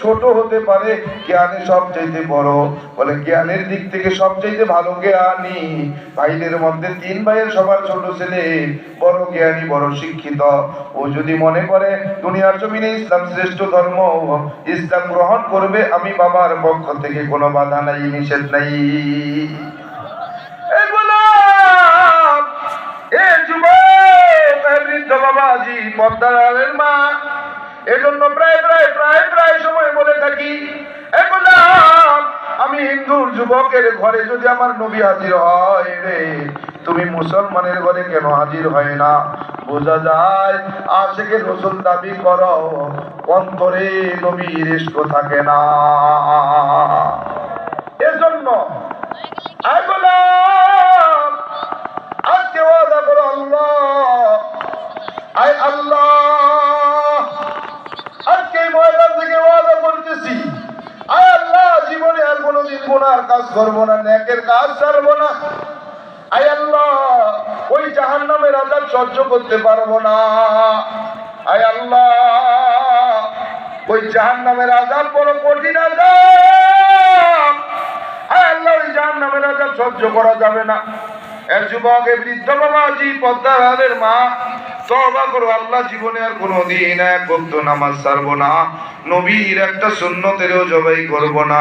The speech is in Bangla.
ছোট হতে পারে, জ্ঞানে সবচাইতে বড়। বলে জ্ঞানের দিক থেকে সবচাইতে ভালো জ্ঞানী ভাইদের মধ্যে 3 ভাইয়ের সবার ছোট ছেলে, বড় জ্ঞানী, বড় শিক্ষিত। ও যদি মনে করে দুনিয়ার জমিনে ইসলাম শ্রেষ্ঠ ধর্ম, ইসলাম গ্রহণ করবে, আমি বাবার পক্ষ থেকে কোনো বাধা নাই, নিষেধ নাই। বাবাজি, পদ্মার মা, এজন্য প্রায় সময় বলে থাকি, আমি হিন্দুর যুবকের ঘরে যদি আমার নবী হাজির হয় রে, তুমি মুসলমানের ঘরে কেন হাজির হয় না? বোঝা যায় আশিকে রাসূল দাবি করো, অন্তরে নবীর ইশক থাকে না। এজন্য আজকে ওয়াদা করো, আল্লাহ আজকে ময়দান থেকে ওয়াদা করতেছি, আয় আল্লাহ, জীবনে আর কোনোদিন গুনার কাজ করবো না, নেকের কাজ ছাড়বো না। আয় আল্লাহ, ওই জাহান্নামের আযাব সহ্য করতে পারবো না। আয় আল্লাহ, ওই জাহান্নামের আযাব বড় কঠিন আযাব। আয় আল্লাহ, ওই জাহান্নামের আযাব সহ্য করা যাবে না। এর যুবক, বৃদ্ধ বাবাজি, পদ্মার মা, তওবা করো, আল্লাহ, জীবনে আর কোনোদিন এক ওয়াক্ত নামাজ ছাড়বো না, নবীর একটা সুন্নতেরও জবাই করবো না।